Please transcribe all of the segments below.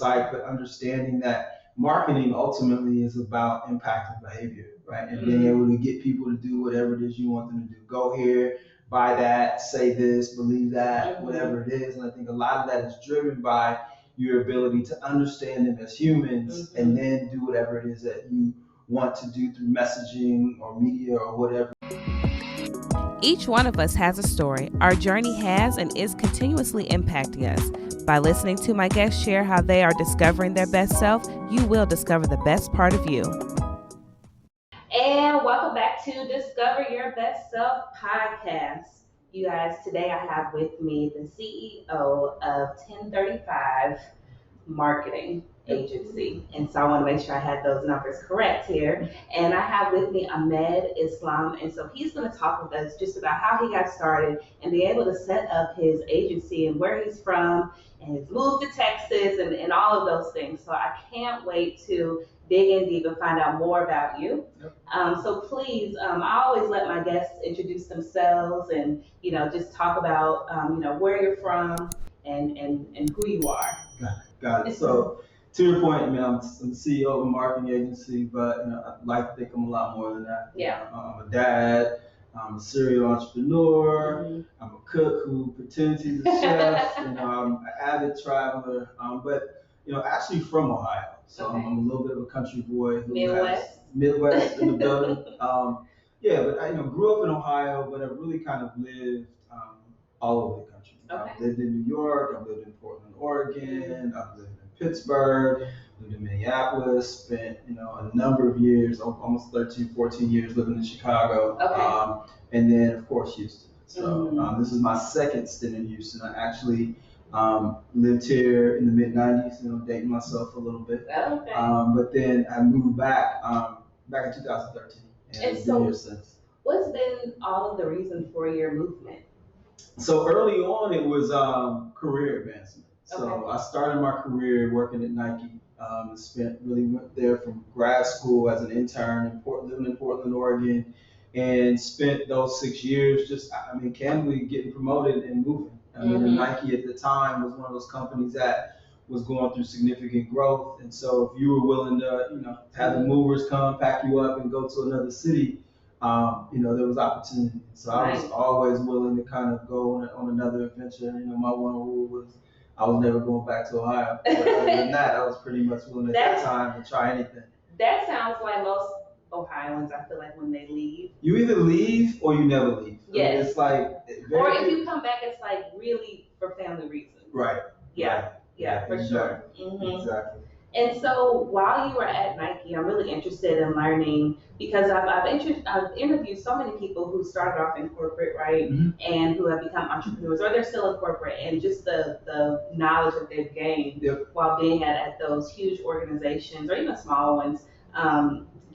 insight, but understanding that marketing ultimately is about impacting behavior, right? And being able to get people to do whatever it is you want them to do. Go here, buy that, say this, believe that, whatever it is. And I think a lot of that is driven by your ability to understand them as humans and then do whatever it is that you want to do through messaging or media or whatever. Each one of us has a story. Our journey has and is continuously impacting us. By listening to my guests share how they are discovering their best self, you will discover the best part of you. And welcome back to Discover Your Best Self podcast. You guys, today I have with me the CEO of 1035 Marketing Agency. And so I want to make sure I had those numbers correct here. And I have with me Ahmad Islam. And so he's going to talk with us just about how he got started and be able to set up his agency and where he's from and his move to Texas and all of those things. So I can't wait to dig in deep and find out more about you. So please, I always let my guests introduce themselves and, just talk about, where you're from and who you are. Got it. So to your point, I'm the CEO of a marketing agency, but I'd like to think I'm a lot more than that. Yeah. I'm a dad. I'm a serial entrepreneur. I'm a cook who pretends he's a chef. I'm an avid traveler. But actually from Ohio. So I'm a little bit of a country boy who Midwest in the building. But I grew up in Ohio, but I've really kind of lived all over the country. I've lived in New York, I've lived in Portland, Oregon, I've lived in Pittsburgh, lived in Minneapolis, spent a number of years, almost 13, 14 years living in Chicago, and then of course Houston. So this is my second stint in Houston. I actually lived here in the mid-90s, dating myself a little bit. But then I moved back in 2013, and I've been here since. What's been all of the reason for your movement? So early on, it was career advancement. So I started my career working at Nike. Went there from grad school as an intern living in Portland, Oregon, and spent those 6 years candidly getting promoted and moving. And Nike at the time was one of those companies that was going through significant growth. And so if you were willing to, have the movers come, pack you up and go to another city, there was opportunity. So I was always willing to kind of go on another adventure. My one rule was I was never going back to Ohio. But other than that, I was pretty much willing at that time to try anything. That sounds like most Ohioans, I feel like when they leave. You either leave or you never leave. Yes. It's like or if you come back, it's like really for family reasons. Right. Yeah. Yeah, for exactly. sure. Exactly. And so while you were at Nike, I'm really interested in learning because I've interviewed so many people who started off in corporate, right, and who have become entrepreneurs, or they're still in corporate, and just the knowledge that they've gained while being at those huge organizations or even small ones,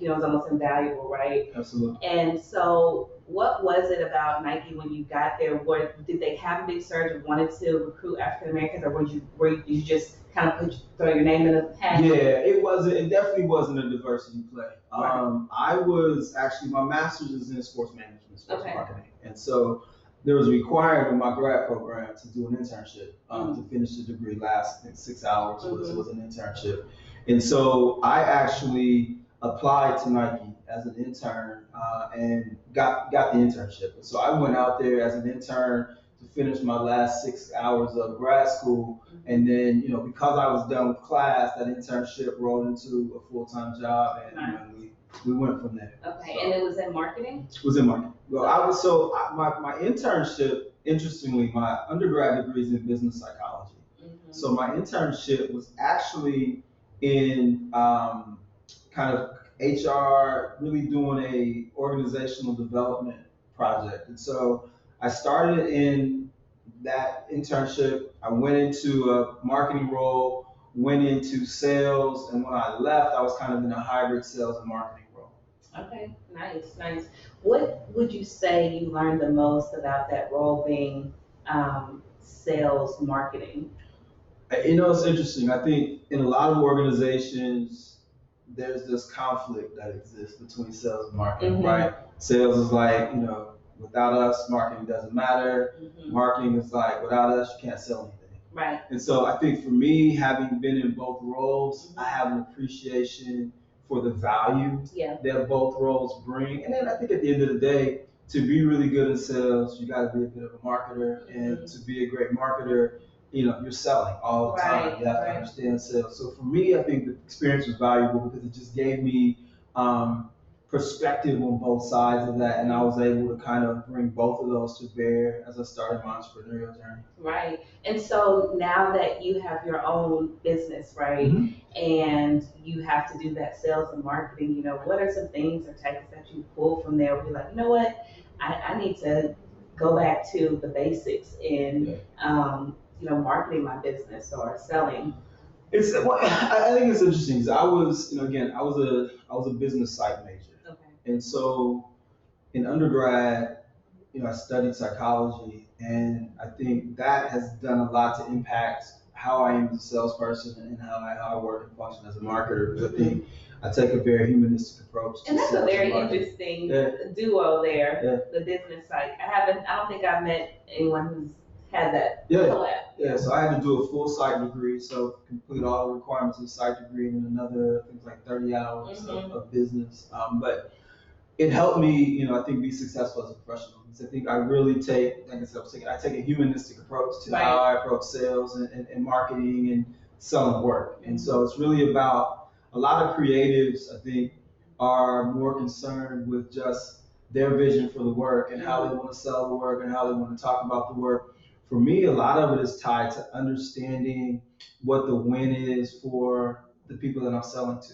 is almost invaluable, right? Absolutely. And so what was it about Nike when you got there? Did they have a big surge and wanted to recruit African Americans, or were you just kind of throw your name in the hat? Yeah, it definitely wasn't a diversity play. I was actually, my master's is in sports management, sports marketing. And so there was a requirement in my grad program to do an internship to finish the degree. Last, I think, 6 hours was an internship. And so I actually applied to Nike as an intern and got the internship. And so I went out there as an intern to finish my last 6 hours of grad school. And then, because I was done with class, that internship rolled into a full-time job, and we went from there. Okay, so, and it was in marketing? It was in marketing. Well, my internship, interestingly, my undergrad degree is in business psychology. So my internship was actually in kind of HR, really doing a organizational development project. And so I started in that internship. I went into a marketing role, went into sales, and when I left, I was kind of in a hybrid sales and marketing role. Okay, nice. What would you say you learned the most about that role being sales marketing? It's interesting. I think in a lot of organizations, there's this conflict that exists between sales and marketing, right? Sales is like, without us, marketing doesn't matter. Marketing is like, without us, you can't sell anything. Right. And so I think for me, having been in both roles, I have an appreciation for the value that both roles bring. And then I think at the end of the day, to be really good in sales, you got to be a bit of a marketer, and to be a great marketer, you're selling all the time. You have to understand sales. So for me, I think the experience was valuable because it just gave me perspective on both sides of that, and I was able to kind of bring both of those to bear as I started my entrepreneurial journey. Right. And so now that you have your own business, right, and you have to do that sales and marketing, what are some things or tactics that you pull from there where you're like, you know what, I need to go back to the basics in, marketing my business or selling? I think it's interesting because I was, again, I was a business psych major. Okay. And so in undergrad, I studied psychology, and I think that has done a lot to impact how I am as a salesperson and how I work and function as a marketer. Because I think I take a very humanistic approach to and that's a sales very and marketing. interesting duo there, the business psych. I don't think I've met anyone who's had that collab. Yeah, so I had to do a full psych degree, so complete all the requirements of a psych degree, and then another, I think, like 30 hours of business. But it helped me, I think, be successful as a professional. Because I think I really take, like I said, I take a humanistic approach to how I approach sales and marketing and selling work. And so it's really about a lot of creatives, I think, are more concerned with just their vision for the work and how they want to sell the work and how they want to talk about the work. For me, a lot of it is tied to understanding what the win is for the people that I'm selling to,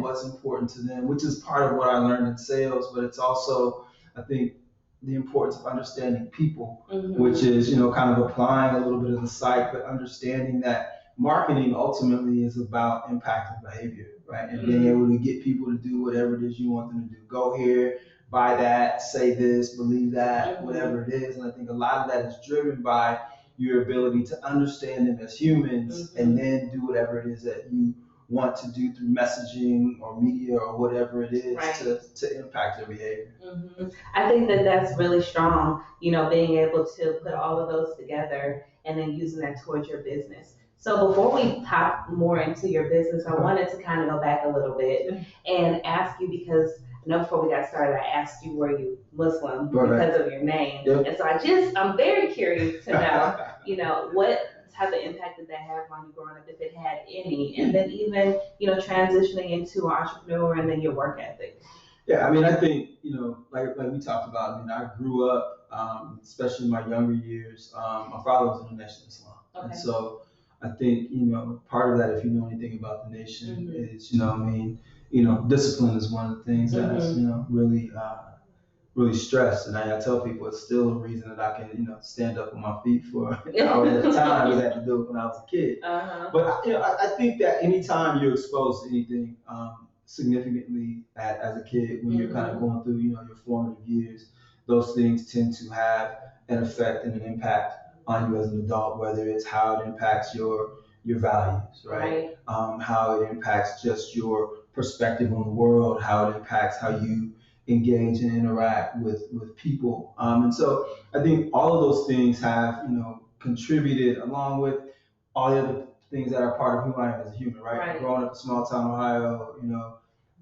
what's important to them, which is part of what I learned in sales, but it's also, I think, the importance of understanding people, which is, kind of applying a little bit of the psych, but understanding that marketing ultimately is about impacting behavior, right? And being able to get people to do whatever it is you want them to do. Go here, buy that, say this, believe that, whatever it is. And I think a lot of that is driven by your ability to understand them as humans and then do whatever it is that you want to do through messaging or media or whatever it is to impact their behavior. I think that that's really strong, being able to put all of those together and then using that towards your business. So before we hop more into your business, I wanted to kind of go back a little bit and ask you, because I know before we got started, I asked you, were you Muslim because of your name? And so I'm very curious to know, what type of impact did that have on you growing up, if it had any, and then even, transitioning into an entrepreneur and then your work ethic? Yeah, I mean, I think, like we talked about, I mean, I grew up, especially in my younger years, my father was in the Nation of Islam. Okay. And so I think, part of that, if you know anything about the nation, is, discipline is one of the things that's, really stressed. And I tell people it's still a reason that I can, stand up on my feet for hours at a time. I had to do it when I was a kid. But, I think that anytime you're exposed to anything significantly as a kid, when you're kind of going through, your formative years, those things tend to have an effect and an impact on you as an adult, whether it's how it impacts your values, right? How it impacts just your perspective on the world, how it impacts how you engage and interact with people. And so I think all of those things have, contributed, along with all the other things that are part of who I am as a human, right? Growing up in small town Ohio,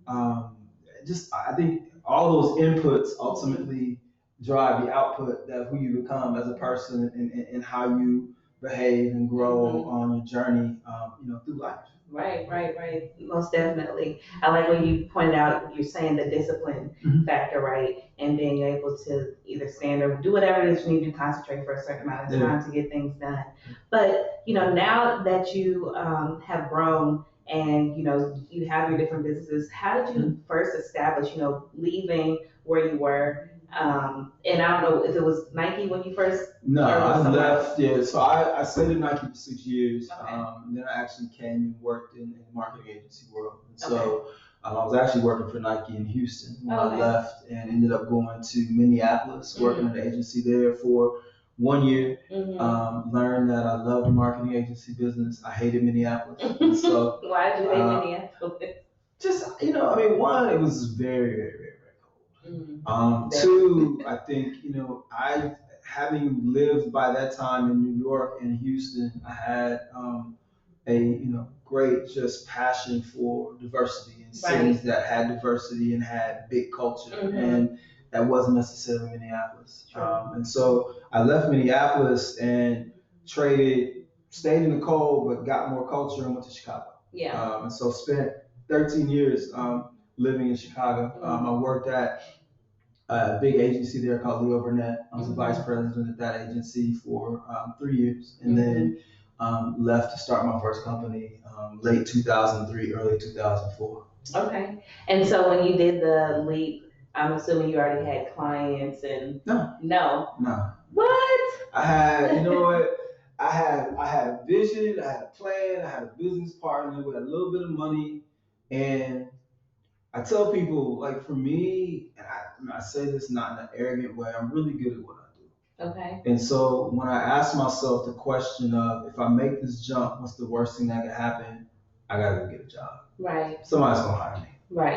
I think all those inputs ultimately drive the output of who you become as a person and how you behave and grow on your journey, through life. Right. Most definitely. I like when you pointed out, you're saying the discipline factor, right? And being able to either stand or do whatever it is you need to concentrate for a certain amount of time to get things done. But, now that you have grown and, you have your different businesses, how did you first establish, leaving where you were? And I don't know if it was Nike when you first. No, I left. Yeah, so I stayed at Nike for 6 years. Then I actually came and worked in the marketing agency world. And so I was actually working for Nike in Houston when I left, and ended up going to Minneapolis, working in an agency there for 1 year. Learned that I love the marketing agency business. I hated Minneapolis. And so why did you hate Minneapolis? Just one, it was very, very, very, very cold. Two, I think, having lived by that time in New York and Houston, I had a great just passion for diversity in cities that had diversity and had big culture, and that wasn't necessarily Minneapolis. And so I left Minneapolis and stayed in the cold, but got more culture and went to Chicago. And so spent 13 years living in Chicago. I worked at a big agency there called Leo Burnett. I was the vice president at that agency for 3 years, and then left to start my first company late 2003, early 2004. Okay. And so when you did the leap, I'm assuming you already had clients and no. What? I had, you know what? I had a vision, I had a plan, I had a business partner with a little bit of money, and I tell people, like, for me, and I say this not in an arrogant way, I'm really good at what I do. Okay. And so when I ask myself the question of, if I make this jump, what's the worst thing that could happen? I gotta go get a job. Right. Somebody's gonna hire me. Right.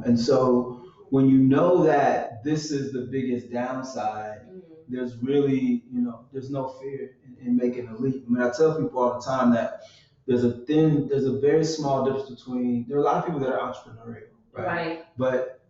And so when you know that this is the biggest downside, there's really, there's no fear in making a leap. I mean, I tell people all the time that there's a very small difference between, there are a lot of people that are entrepreneurial. Right. But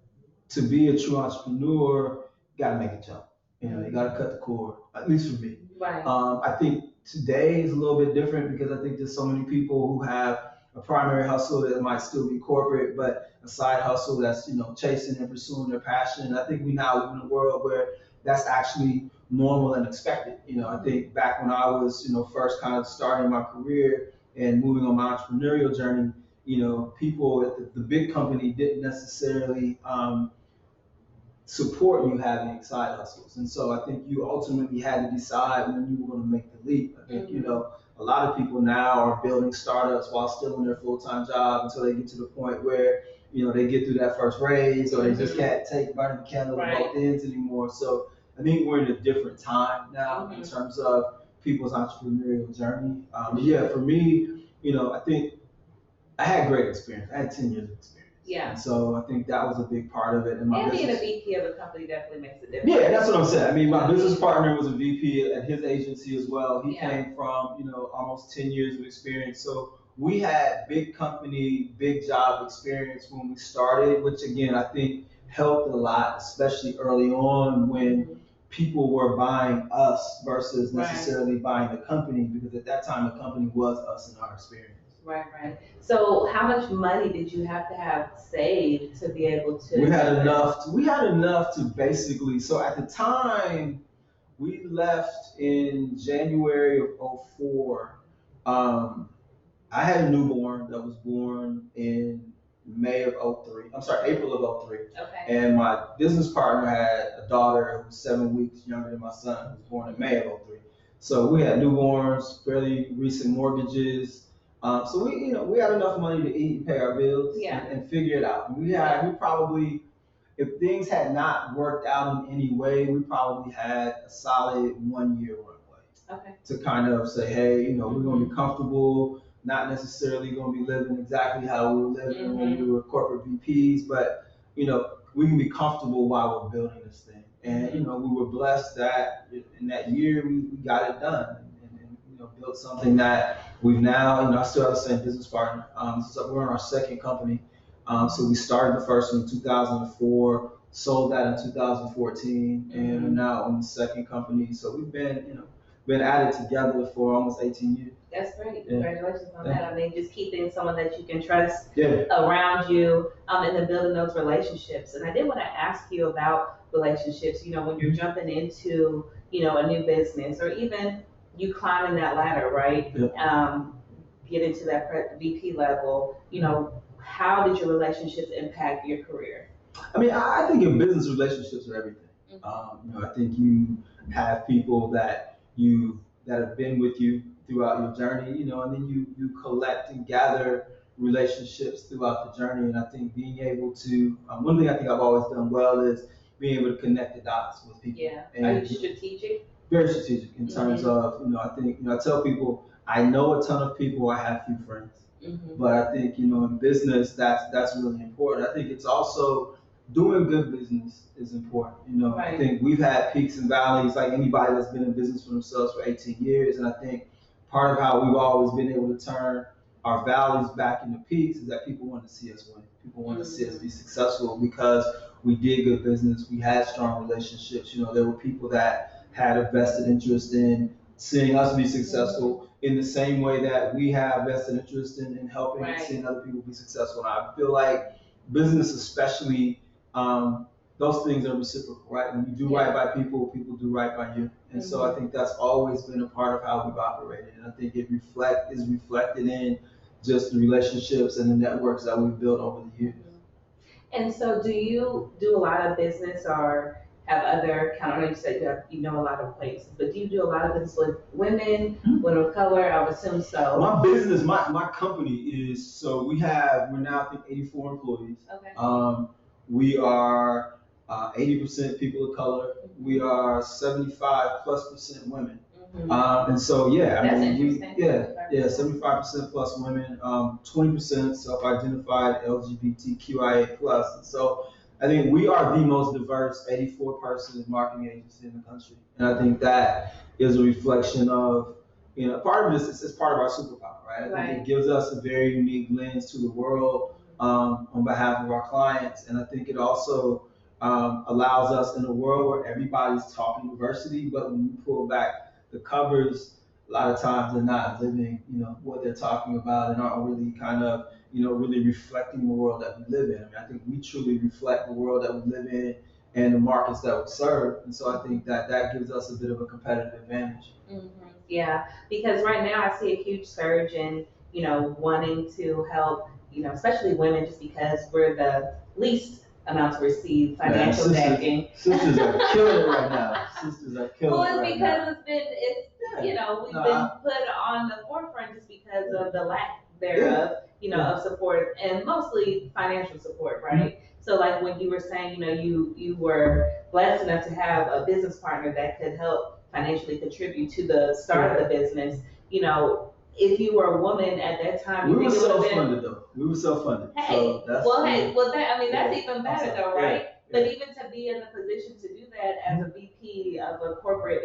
to be a true entrepreneur, you gotta make a jump. You gotta cut the cord, at least for me. Right. I think today is a little bit different because I think there's so many people who have a primary hustle that might still be corporate, but a side hustle that's, chasing and pursuing their passion. I think we now live in a world where that's actually normal and expected. I think back when I was, first kind of starting my career and moving on my entrepreneurial journey, people at the big company didn't necessarily support you having side hustles. And so I think you ultimately had to decide when you were going to make the leap. I think, a lot of people now are building startups while still in their full-time job until they get to the point where, they get through that first raise, or they just can't take burning the candle at both ends anymore. So I think we're in a different time now in terms of people's entrepreneurial journey. For me, I think I had great experience. I had 10 years of experience. Yeah. And so I think that was a big part of it. And being a VP of a company definitely makes a difference. Yeah, that's what I'm saying. I mean, my business partner was a VP at his agency as well. He came from, almost 10 years of experience. So we had big company, big job experience when we started, which again, I think helped a lot, especially early on when people were buying us versus necessarily buying the company, because at that time the company was us in our experience. Right. So how much money did you have to have saved to be able to? We had enough to basically, so at the time we left in January of 04. I had a newborn that was born in April of 03. Okay. And my business partner had a daughter who was 7 weeks younger than my son, who was born in May of 03. So we had newborns, fairly recent mortgages. So we had enough money to eat and pay our bills and figure it out. We probably, if things had not worked out in any way, we probably had a solid 1 year runway to kind of say, hey, we're going to be comfortable, not necessarily going to be living exactly how we were living when we were corporate VPs, but we can be comfortable while we're building this thing. And we were blessed that in that year we got it done. Built something that we've now, I still have the same business partner. So we're on our second company. So we started the first one in 2004, sold that in 2014, and are now on the second company. So we've been at it together for almost 18 years. That's great. Congratulations on that. I mean, just keeping someone that you can trust around you, and then building those relationships. And I did want to ask you about relationships, when you're jumping into, a new business, or even you climbing that ladder, right? Get into that VP level, how did your relationships impact your career? I mean, I think in business, relationships are everything. I think you have people that have been with you throughout your journey, and then you collect and gather relationships throughout the journey. And I think being able to, one thing I think I've always done well is being able to connect the dots with people. Yeah. Are you strategic? Very strategic in terms of, I think, I tell people, I know a ton of people, I have few friends. But I think, in business, that's really important. I think it's also doing good business is important. I Right. think we've had peaks and valleys like anybody that's been in business for themselves for 18 years. And I think part of how we've always been able to turn our valleys back into peaks is that people want to see us win. People want to see us be successful because we did good business. We had strong relationships. There were people that had a vested interest in seeing us be successful in the same way that we have vested interest in helping and Right. seeing other people be successful. And I feel like business especially, those things are reciprocal, right? When you do right by people, people do right by you. And so I think that's always been a part of how we've operated. And I think it is reflected in just the relationships and the networks that we've built over the years. And so, do you do a lot of business or have other kind of? I know you said you know a lot of places, but do you do a lot of business with women, women of color? I would assume so. My business, my company is we're now I think 84 employees. Okay. We are 80% people of color. We are 75+% women. And so That's interesting. 75% plus women, 20% self-identified LGBTQIA plus. And so I think we are the most diverse 84-person marketing agency in the country, and I think that is a reflection of part of this is part of our superpower, right? I think it gives us a very unique lens to the world on behalf of our clients, and I think it also allows us in a world where everybody's talking diversity, but when you pull back the covers, a lot of times they're not living, what they're talking about and aren't really kind of, really reflecting the world that we live in. I mean, I think we truly reflect the world that we live in and the markets that we serve. And so I think that gives us a bit of a competitive advantage. Yeah, because right now I see a huge surge in, wanting to help, especially women, just because we're the least amount to receive financial backing. Sisters are killing it right now. Sisters are killing it right now. Well, it's because we've been put on the forefront just because of the lack thereof, of support and mostly financial support, right? So like when you were saying, you were blessed enough to have a business partner that could help financially contribute to the start of the business, if you were a woman at that time, we were self-funded though. We were self-funded. That's even better though, right? But even to be in the position to do that as a VP of a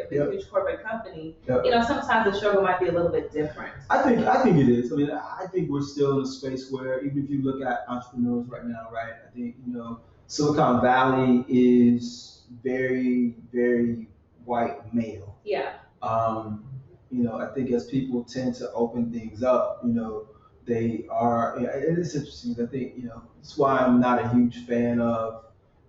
huge corporate company, sometimes the struggle might be a little bit different. I think it is. I mean, I think we're still in a space where even if you look at entrepreneurs right now, right? I think Silicon Valley is very, very white male. Yeah. I think as people tend to open things up, they are. It's interesting. I think that's why I'm not a huge fan of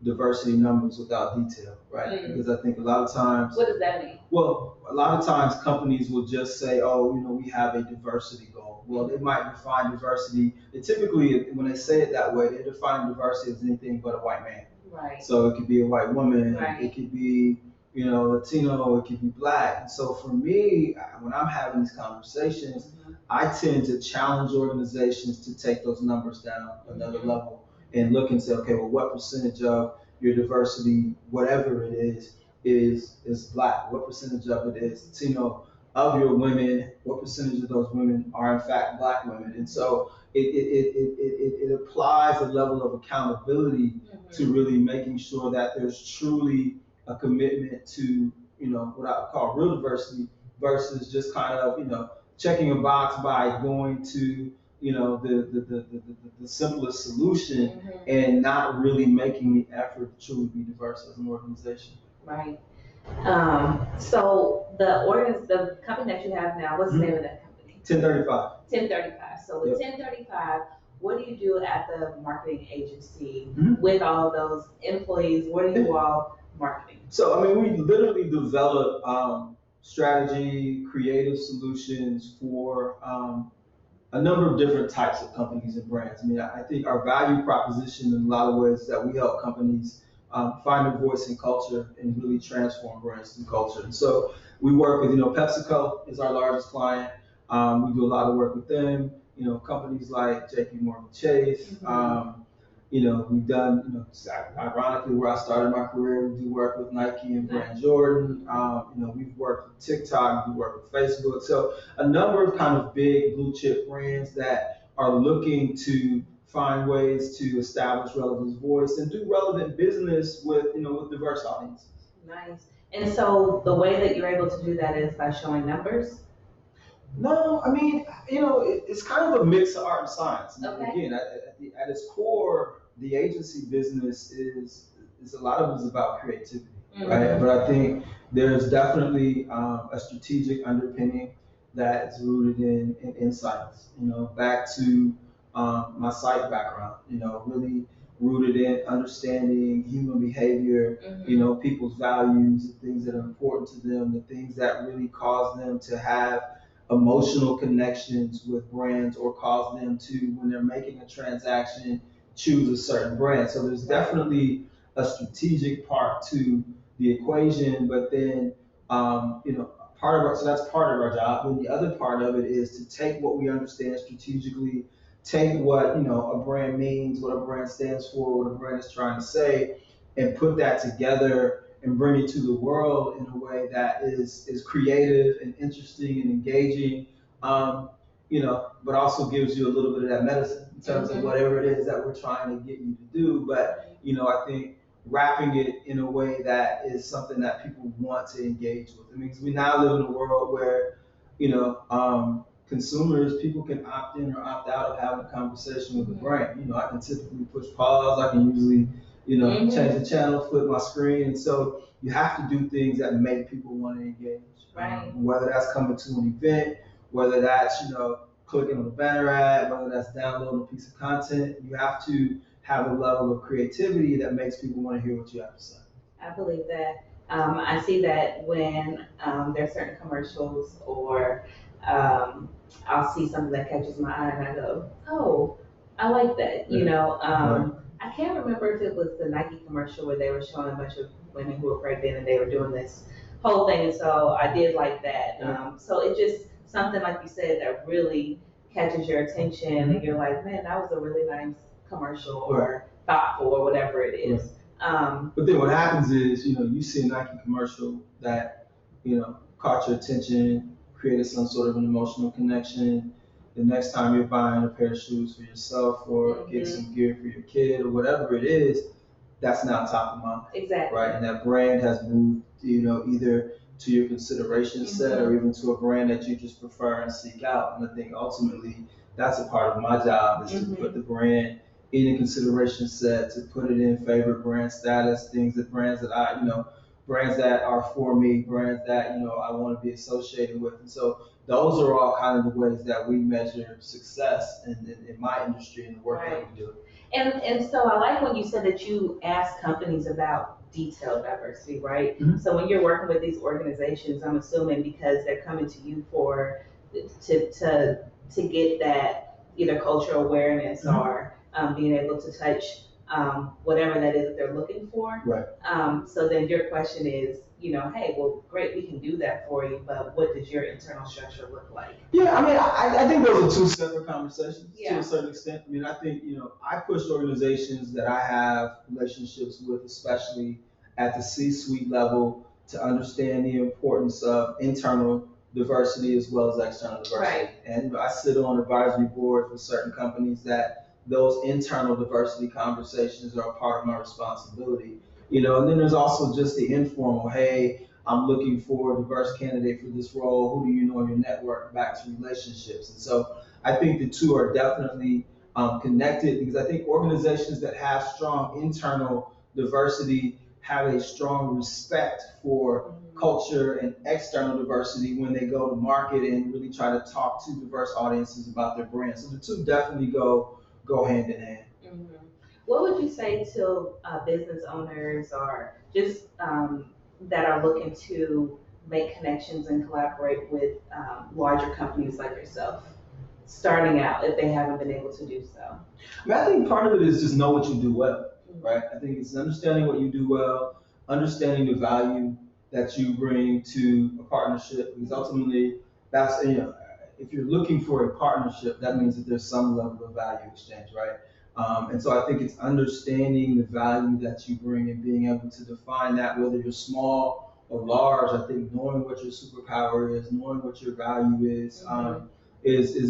diversity numbers without detail, right? Because I think a lot of times. What does that mean? Well, a lot of times companies will just say, oh, we have a diversity goal. Well, they might define diversity. They typically, when they say it that way, they define diversity as anything but a white man. Right. So it could be a white woman. Right. It could be Latino, it could be Black. And so for me, when I'm having these conversations, I tend to challenge organizations to take those numbers down another level and look and say, okay, well, what percentage of your diversity, whatever it is Black? What percentage of it is Latino? Of your women, what percentage of those women are in fact Black women? And so it applies a level of accountability to really making sure that there's truly a commitment to, what I call real diversity versus just kind of, checking a box by going to, the simplest solution and not really making the effort to truly be diverse as an organization. Right. So the company that you have now, what's the name of that company? 1035. 1035. So with 1035, what do you do at the marketing agency with all those employees? What are you all marketing? So, we literally develop strategy, creative solutions for a number of different types of companies and brands. I think our value proposition in a lot of ways is that we help companies find their voice in culture and really transform brands and culture. And so we work with, PepsiCo is our largest client. We do a lot of work with them. Companies like JP Morgan Chase. We've done, ironically, where I started my career, we do work with Nike and Brand Jordan. We've worked with TikTok, we work with Facebook. So a number of kind of big blue chip brands that are looking to find ways to establish relevant voice and do relevant business with with diverse audiences. Nice. And so the way that you're able to do that is by showing numbers? No, I mean, it's kind of a mix of art and science. Okay. Again, at its core, the agency business is a lot of it is about creativity, right? But I think there's definitely a strategic underpinning that is rooted in insights. Back to my psych background. Really rooted in understanding human behavior. People's values, the things that are important to them, the things that really cause them to have emotional connections with brands or cause them to, when they're making a transaction, choose a certain brand. So there's definitely a strategic part to the equation, but then, so that's part of our job. And the other part of it is to take what we understand strategically, take what, a brand means, what a brand stands for, what a brand is trying to say, and put that together and bring it to the world in a way that is creative and interesting and engaging, but also gives you a little bit of that medicine in terms of whatever it is that we're trying to get you to do. But, I think wrapping it in a way that is something that people want to engage with. I mean, because we now live in a world where, consumers, people can opt in or opt out of having a conversation with a brand. I can typically push pause. I can usually change the channel, flip my screen. And so you have to do things that make people want to engage. Right. Whether that's coming to an event, whether that's, clicking on a banner ad, whether that's downloading a piece of content, you have to have a level of creativity that makes people want to hear what you have to say. I believe that. I see that when there are certain commercials or I'll see something that catches my eye and I go, oh, I like that. I can't remember if it was the Nike commercial where they were showing a bunch of women who were pregnant and they were doing this whole thing. And so I did like that. So it just something like you said that really catches your attention and you're like, man, that was a really nice commercial or thoughtful or whatever it is. But then what happens is, you see a Nike commercial that, caught your attention, created some sort of an emotional connection. The next time you're buying a pair of shoes for yourself or get some gear for your kid or whatever it is, that's now top of mind. Exactly. Right. And that brand has moved, either to your consideration set or even to a brand that you just prefer and seek out. And I think ultimately that's a part of my job is to put the brand in a consideration set, to put it in favorite brand status, brands that are for me, brands that, I want to be associated with. And so those are all kind of the ways that we measure success in my industry and the work that we do. And so I like when you said that you ask companies about detailed diversity, right? So when you're working with these organizations, I'm assuming because they're coming to you to get that either cultural awareness or being able to touch whatever that is that they're looking for. Right. So then your question is, hey, well, great, we can do that for you, but what does your internal structure look like? Yeah, I mean, I think those are two separate conversations to a certain extent. I mean, I think, I push organizations that I have relationships with, especially at the C-suite level, to understand the importance of internal diversity as well as external diversity. Right. And I sit on advisory boards with certain companies that those internal diversity conversations are a part of my responsibility. And then there's also just the informal, hey, I'm looking for a diverse candidate for this role. Who do you know in your network? Back to relationships. And so I think the two are definitely connected because I think organizations that have strong internal diversity have a strong respect for culture and external diversity when they go to market and really try to talk to diverse audiences about their brand. So the two definitely go hand in hand. What would you say to business owners or just that are looking to make connections and collaborate with larger companies like yourself, starting out if they haven't been able to do so? I think part of it is just know what you do well, right? I think it's understanding what you do well, understanding the value that you bring to a partnership, because ultimately that's, if you're looking for a partnership, that means that there's some level of value exchange, right? And so I think it's understanding the value that you bring and being able to define that, whether you're small or large. I think knowing what your superpower is, knowing what your value is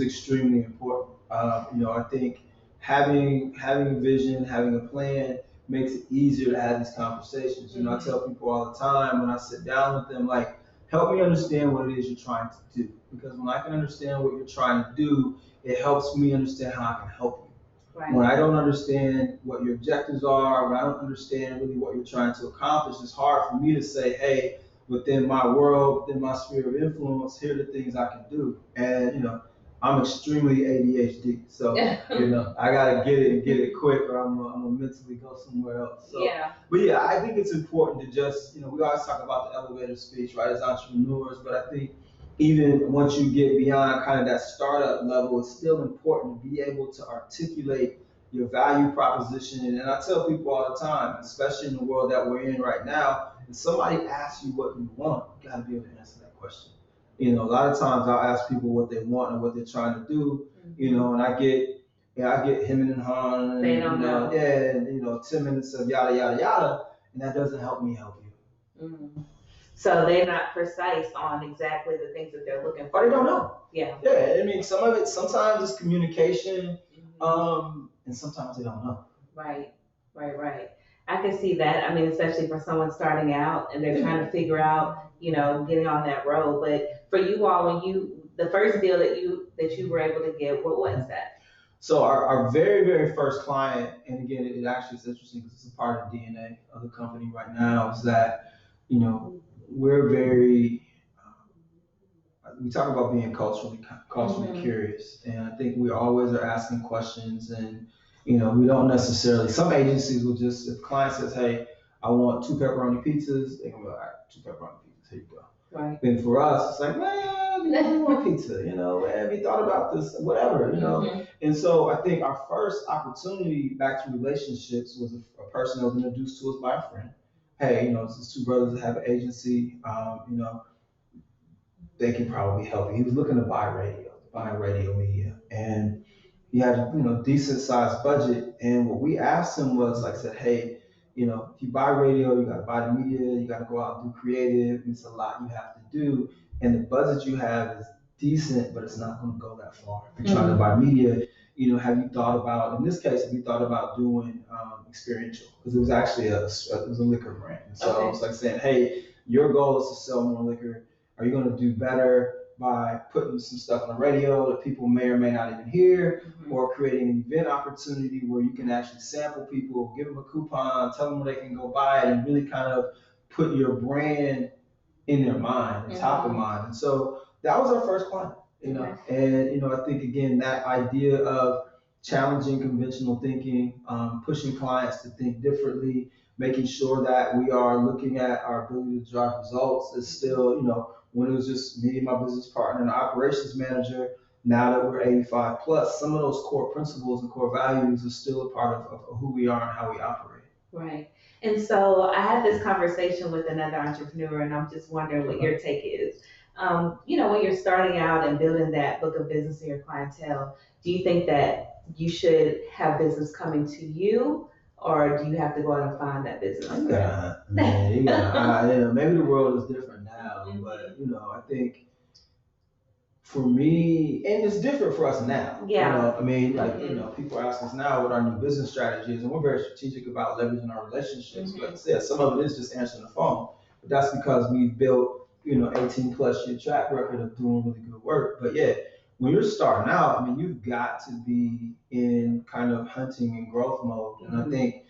extremely important. I think having a vision, having a plan makes it easier to have these conversations. You know, I tell people all the time when I sit down with them, like, help me understand what it is you're trying to do. Because when I can understand what you're trying to do, it helps me understand how I can help you. Right. When I don't understand what your objectives are, when I don't understand really what you're trying to accomplish, it's hard for me to say, hey, within my world, within my sphere of influence, here are the things I can do. And, you know, I'm extremely ADHD. So, you know, I got to get it quick or I'm gonna mentally go somewhere else. So, yeah. But yeah, I think it's important to just, you know, we always talk about the elevator speech, right, as entrepreneurs, but I think even once you get beyond kind of that startup level, it's still important to be able to articulate your value proposition. And I tell people all the time, especially in the world that we're in right now, if somebody asks you what you want, you got to be able to answer that question. You know, a lot of times I'll ask people what they want and what they're trying to do, you know, and I get him and Han, and, they don't know. Yeah, and, you know, 10 minutes of yada, yada, yada, and that doesn't help me help you. Mm-hmm. So they're not precise on exactly the things that they're looking for. Or they don't know. Yeah. Yeah, I mean, sometimes it's communication, and sometimes they don't know. Right. I can see that. I mean, especially for someone starting out and they're trying to figure out, you know, getting on that road. But for you all, the first deal that you were able to get, what was that? So our very, very first client, and again, it actually is interesting because it's a part of the DNA of the company right now, is that, you know, we're very, we talk about being culturally curious, and I think we always are asking questions, and you know, we don't necessarily. Some agencies will just, if a client says, "Hey, I want 2 pepperoni pizzas," they can be like, "All right, 2 pepperoni pizzas, here you go." Right. Then for us, it's like, man, you want pizza, you know, have you thought about this, whatever, you know. And so I think our first opportunity back to relationships was a person that was introduced to us by a friend. Hey, you know, it's 2 brothers that have an agency, you know, they can probably help you. He was looking to buy radio media, and he had a, you know, decent sized budget. And what we asked him was, like, said, hey, you know, if you buy radio, you got to buy the media, you got to go out and do creative. It's a lot you have to do, and the budget you have is decent, but it's not going to go that far. If you're trying to buy media, you know, have you thought about, in this case, have you thought about doing experiential? Because it was actually it was a liquor brand. And so it's like saying, hey, your goal is to sell more liquor. Are you going to do better by putting some stuff on the radio that people may or may not even hear, or creating an event opportunity where you can actually sample people, give them a coupon, tell them where they can go buy it, and really kind of put your brand in their mind and top of mind. And so that was our first client, you know. And you know, I think again that idea of challenging conventional thinking, pushing clients to think differently, making sure that we are looking at our ability to drive results is still, you know, when it was just me and my business partner and the operations manager, now that we're 85 plus, some of those core principles and core values are still a part of who we are and how we operate. Right. And so I had this conversation with another entrepreneur, and I'm just wondering what your take is. You know, when you're starting out and building that book of business in your clientele, do you think that you should have business coming to you, or do you have to go out and find that business? You know, maybe the world is different now, but you know, I think for me, and it's different for us now. Yeah. You know, I mean, like, you know, people ask us now what our new business strategy is, and we're very strategic about leveraging our relationships. But yeah, some of it is just answering the phone. But that's because we've built, you know, 18 plus year track record of doing really good work. But yeah, when you're starting out, I mean, you've got to be in kind of hunting and growth mode. And I think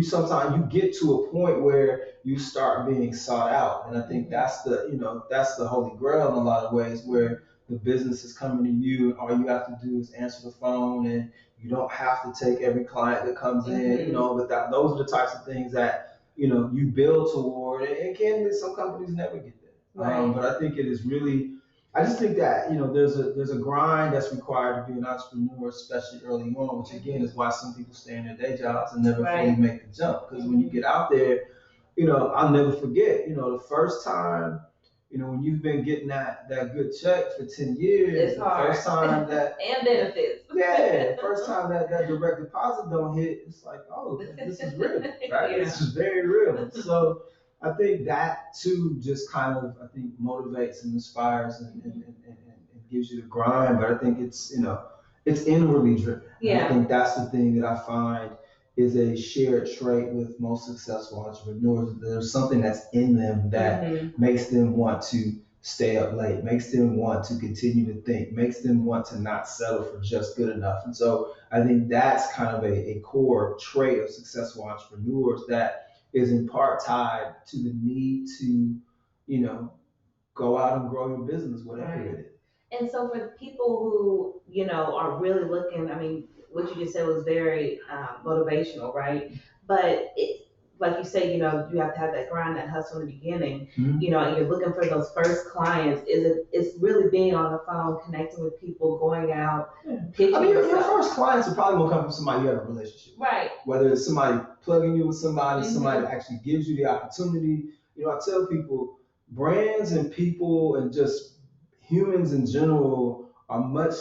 sometimes you get to a point where you start being sought out. And I think that's the holy grail in a lot of ways, where the business is coming to you, and all you have to do is answer the phone, and you don't have to take every client that comes in, you know, but those are the types of things that, you know, you build toward, and can be some companies never get there. Right. But I think it is really, I just think that, you know, there's a grind that's required to be an entrepreneur, especially early on, which again is why some people stay in their day jobs and never fully make the jump. Because when you get out there, you know, I'll never forget, you know, the first time, you know, when you've been getting that good check for 10 years, it's the hard. first time that and benefits. Yeah, first time that direct deposit don't hit, it's like, oh, this is real, right? Yeah. This is very real. So I think that too just kind of, I think, motivates and inspires and gives you the grind. But I think it's, you know, it's inwardly driven. And I Yeah. think that's the thing that I find is a shared trait with most successful entrepreneurs. There's something that's in them that makes them want to stay up late, makes them want to continue to think, makes them want to not settle for just good enough. And so I think that's kind of a core trait of successful entrepreneurs that is in part tied to the need to, you know, go out and grow your business, whatever Right. it is. And so for the people who, are really looking, I mean, what you just said was very motivational, right? But like you say, you have to have that grind, that hustle in the beginning, and you're looking for those first clients. It's really being on the phone, connecting with people, going out, pitching I mean, your yourself. first clients are probably gonna come from somebody you have a relationship with. Right. Whether it's somebody plugging you with somebody, somebody that actually gives you the opportunity. I tell people, brands and people and just humans in general are much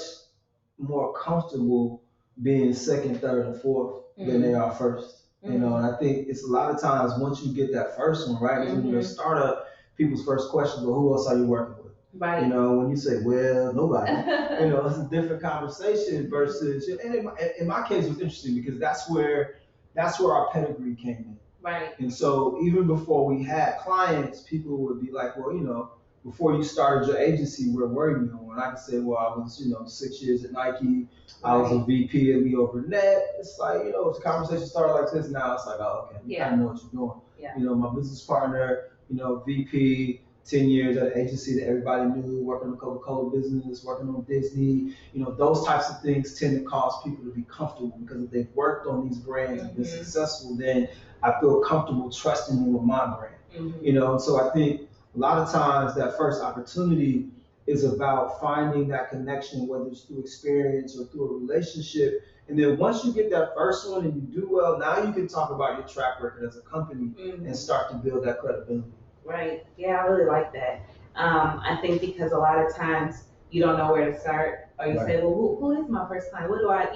more comfortable being second, third, and fourth than they are first. And I think it's a lot of times once you get that first one, right? Because when you're a startup, people's first question is, well, who else are you working with? Right. When you say, well, nobody, it's a different conversation versus, and in my case, it was interesting because that's where our pedigree came in. Right. And so even before we had clients, people would be like, well, before you started your agency, where were you? And I could say, well, I was, 6 years at Nike. I was a VP at Leo Burnett. It's like, if the conversation started like this, now it's like, oh, okay, you kind of know what you're doing. Yeah. My business partner, VP, 10 years at an agency that everybody knew, working on the Coca-Cola business, working on Disney, those types of things tend to cause people to be comfortable because if they've worked on these brands and been successful, then I feel comfortable trusting them with my brand. So I think a lot of times that first opportunity is about finding that connection, whether it's through experience or through a relationship. And then once you get that first one and you do well, now you can talk about your track record as a company and start to build that credibility. Right. Yeah, I really like that. I think because a lot of times you don't know where to start, or you say, well, who is my first client? What do I,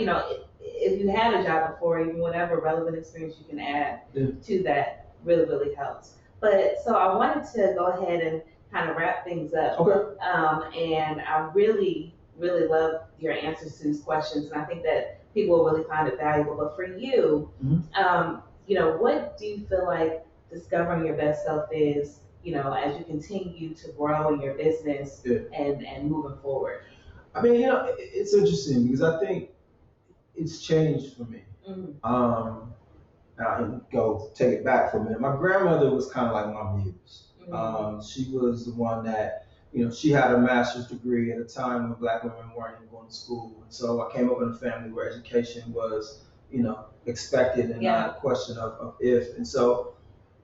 if you had a job before, even whatever relevant experience you can add to that really, really helps. But so I wanted to go ahead and kind of wrap things up. Okay. And I really, really love your answers to these questions, and I think that people will really find it valuable. But for you, what do you feel like discovering your best self is, as you continue to grow in your business and moving forward? I mean, it's interesting because I think it's changed for me. I can go take it back for a minute. My grandmother was kind of like my muse. She was the one that, she had a master's degree at a time when Black women weren't even going to school. And so I came up in a family where education was, expected and not a question of if. And so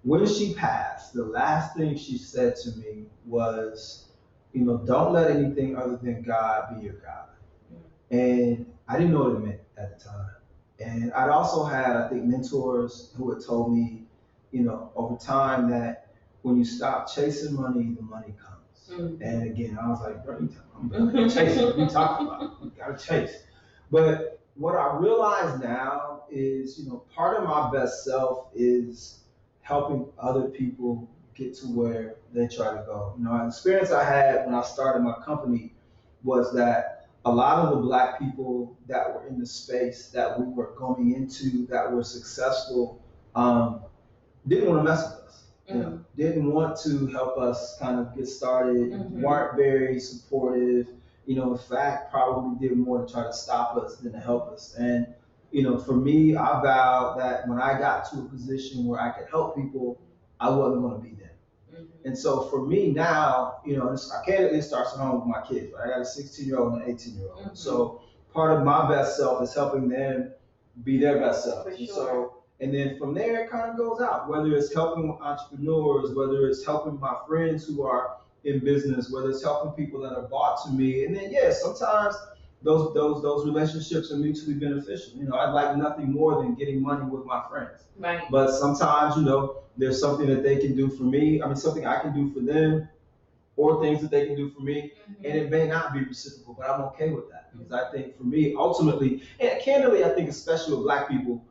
when she passed, the last thing she said to me was, don't let anything other than God be your God. And I didn't know what it meant at the time. And I'd also had, I think, mentors who had told me, over time that when you stop chasing money, the money comes. And again, I was like, bro, I'm chasing. What are you talking about? You gotta chase. But what I realize now is, part of my best self is helping other people get to where they try to go. An experience I had when I started my company was that a lot of the Black people that were in the space that we were going into that were successful didn't want to mess with us. Didn't want to help us kind of get started, weren't very supportive. In fact, probably did more to try to stop us than to help us. And for me, I vowed that when I got to a position where I could help people, I wasn't going to be them. And so for me now, I can't, it starts at home with my kids. Right? I got a 16-year-old and an 18-year-old. So part of my best self is helping them be their best self. For sure. So, and then from there, it kind of goes out, whether it's helping entrepreneurs, whether it's helping my friends who are in business, whether it's helping people that are bought to me. And then, sometimes those relationships are mutually beneficial. I'd like nothing more than getting money with my friends. Right. But sometimes, there's something that they can do for me. I mean, something I can do for them, or things that they can do for me, and it may not be reciprocal, but I'm okay with that because I think for me, ultimately, and candidly, I think especially with Black people,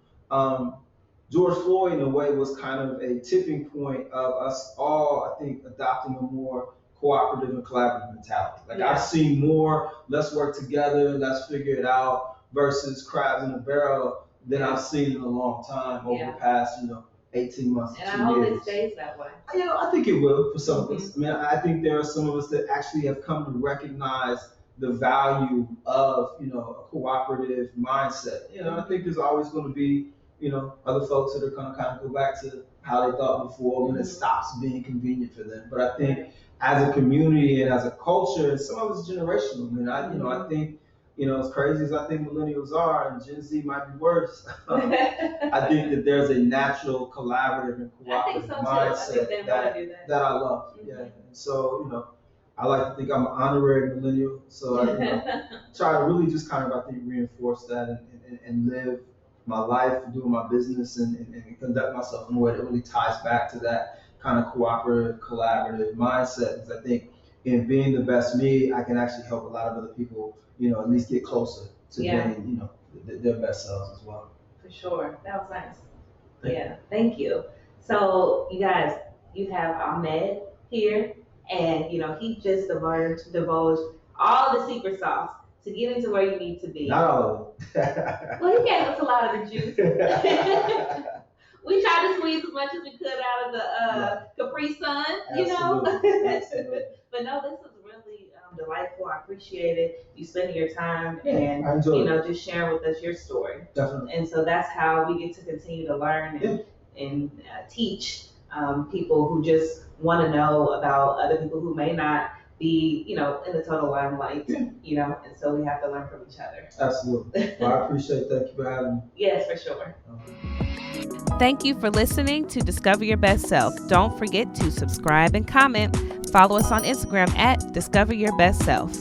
George Floyd in a way was kind of a tipping point of us all, I think, adopting a more cooperative and collaborative mentality. Like Yeah. I've seen more, let's work together, let's figure it out, versus crabs in a barrel than I've seen in a long time over the past, 18 months to 2 years. And I hope it stays that way. I think it will for some of us. I mean, I think there are some of us that actually have come to recognize the value of, a cooperative mindset. I think there's always going to be, other folks that are going to kind of go back to how they thought before when it stops being convenient for them. But I think as a community and as a culture, and some of it's generational. I mean, I think, as crazy as I think millennials are, and Gen Z might be worse, I think that there's a natural collaborative and cooperative mindset that I love. Yeah. And so, I like to think I'm an honorary millennial. So I try to really just kind of, I think, reinforce that and live my life, doing my business and conduct myself in a way that really ties back to that kind of cooperative, collaborative mindset. Because I think in being the best me, I can actually help a lot of other people, at least get closer to being, their best selves as well. For sure. That was nice. Thank you. So you guys, you have Ahmed here, and he just divulged all the secret sauce to get into where you need to be. Not all of it. Well, he gave us a lot of the juice. We tried to squeeze as much as we could out of the Capri Sun, Absolutely. But no, this was really delightful. I appreciate it. You spending your time and just sharing with us your story. Definitely. And so that's how we get to continue to learn and teach people who just want to know about other people who may not be, in the total limelight, and so we have to learn from each other. Absolutely. Well, I appreciate it. Thank you for having me. Yes, for sure. Thank you for listening to Discover Your Best Self. Don't forget to subscribe and comment. Follow us on Instagram at Discover Your Best Self.